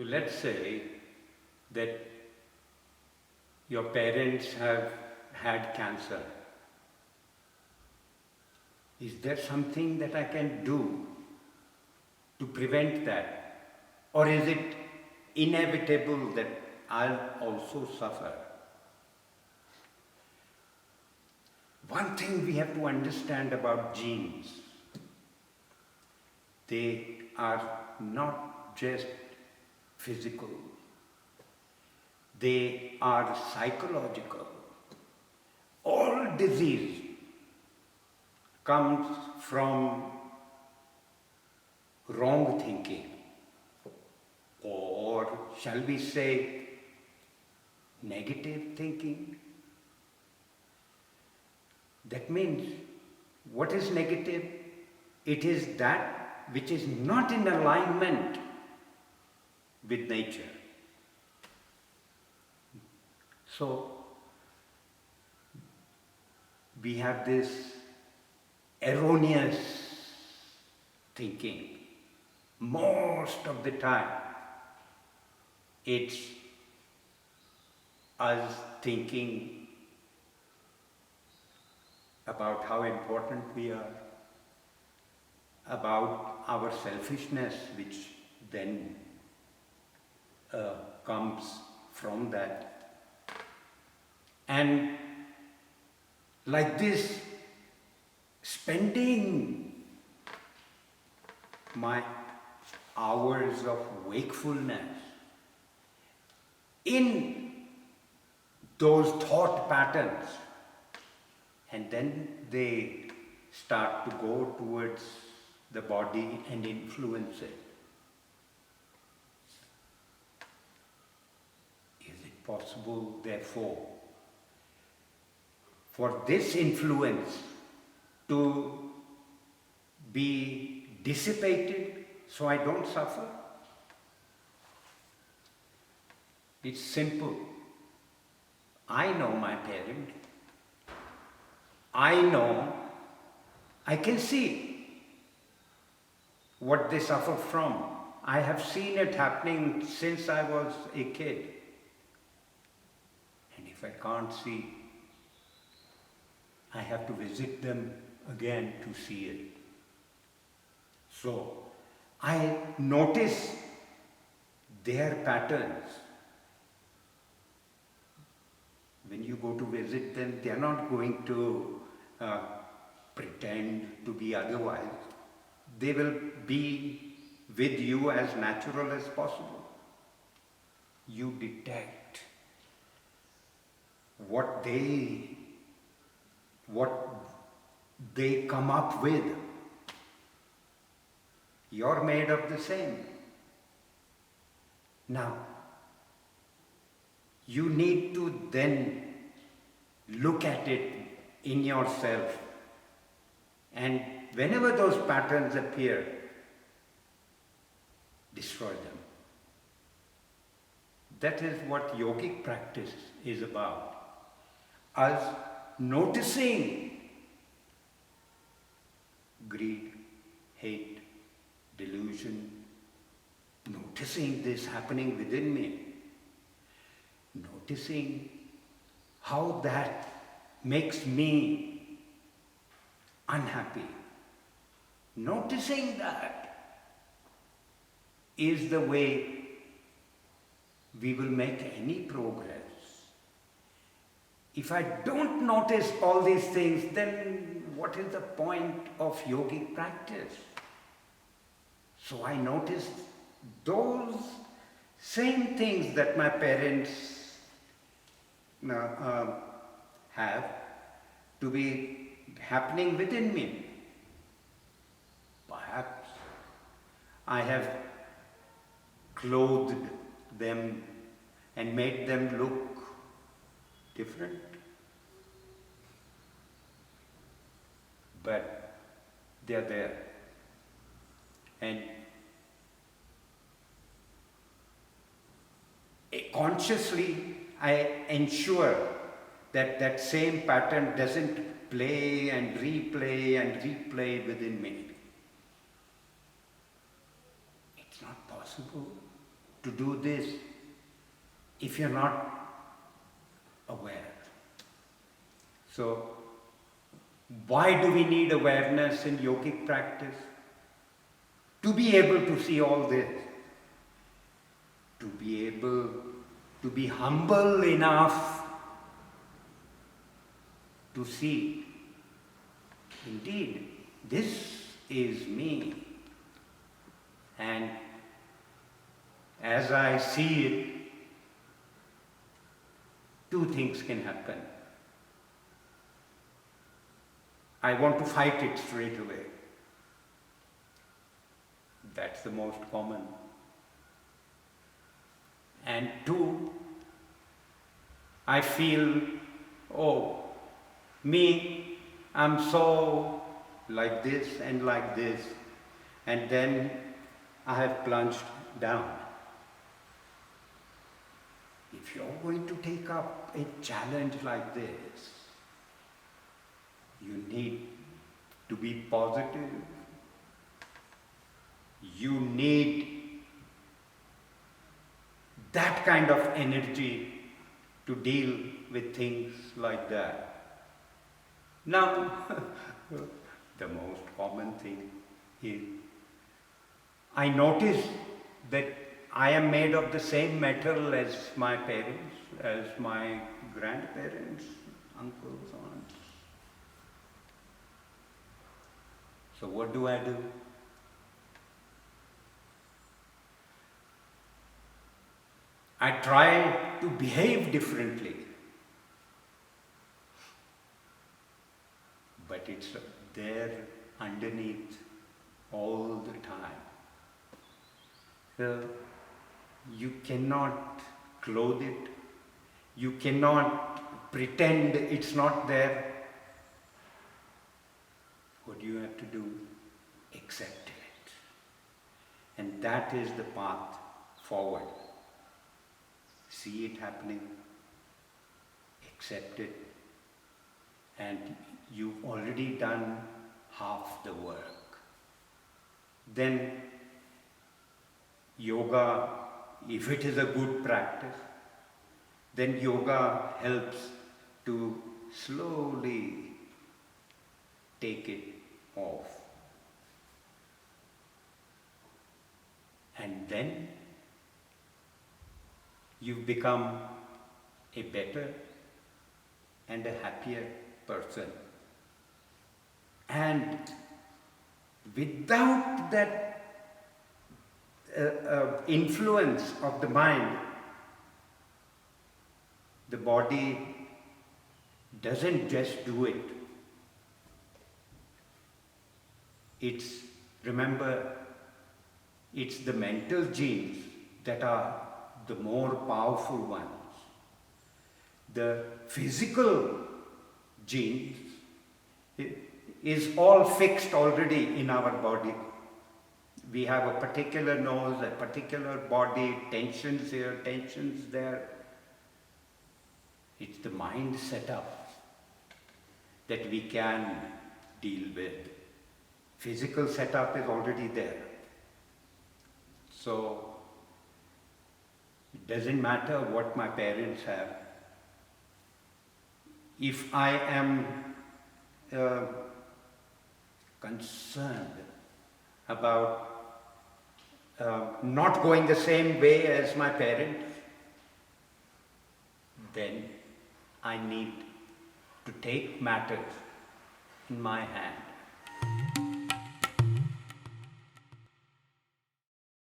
So let's say that your parents have had cancer. Is there something that I can do to prevent that? Or is it inevitable that I'll also suffer? One thing we have to understand about genes, they are not just physical, they are psychological. All disease comes from wrong thinking, or shall we say negative thinking. That means, what is negative? It is that which is not in alignment with nature. So, we have this erroneous thinking. Most of the time, it's us thinking about how important we are, about our selfishness, which then comes from that. And like this, spending my hours of wakefulness in those thought patterns, and then they start to go towards the body and influence it. Is it possible, therefore, for this influence to be dissipated so I don't suffer? It's simple. I know my parent. I know, I can see what they suffer from. I have seen it happening since I was a kid. And if I can't see, I have to visit them again to see it. So, I notice their patterns. When you go to visit them, they are not going to pretend to be otherwise. They will be with you as natural as possible. You detect what they come up with. You're made of the same. Now, you need to then look at it in yourself, and whenever those patterns appear, destroy them. That is what yogic practice is about. Us noticing greed, hate, delusion, noticing this happening within me, noticing how that makes me unhappy. Noticing that is the way we will make any progress. If I don't notice all these things, then what is the point of yogic practice? So I noticed those same things that my parents have to be happening within me. Perhaps I have clothed them and made them look different. But they are there. And consciously I ensure that that same pattern doesn't play and replay within me. It's not possible. to do this if you're not aware. So, why do we need awareness in yogic practice? To be able to see all this, to be able to be humble enough to see, indeed, this is me. And as I see it, two things can happen. I want to fight it straight away. That's the most common. And two, I feel, oh, me, I'm so like this, and then I have plunged down. If you're going to take up a challenge like this, you need to be positive. You need that kind of energy to deal with things like that. Now, the most common thing is, I notice that I am made of the same metal as my parents, as my grandparents, uncles, aunts. So what do? I try to behave differently, but it's there underneath all the time. So you cannot clothe it, you cannot pretend it's not there. What do you have to do? Accept it. And that is the path forward. See it happening, accept it, and you've already done half the work. Then yoga, if it is a good practice, then yoga helps to slowly take it off. And then you've become a better and a happier person. And without that influence of the mind, the body doesn't just do it. Remember, it's the mental genes that are the more powerful ones. The physical genes is all fixed already in our body. We have a particular nose, a particular body, tensions here, tensions there. It's the mind setup that we can deal with. Physical setup is already there. So it doesn't matter what my parents have. If I am concerned about not going the same way as my parents, then I need to take matters in my hand.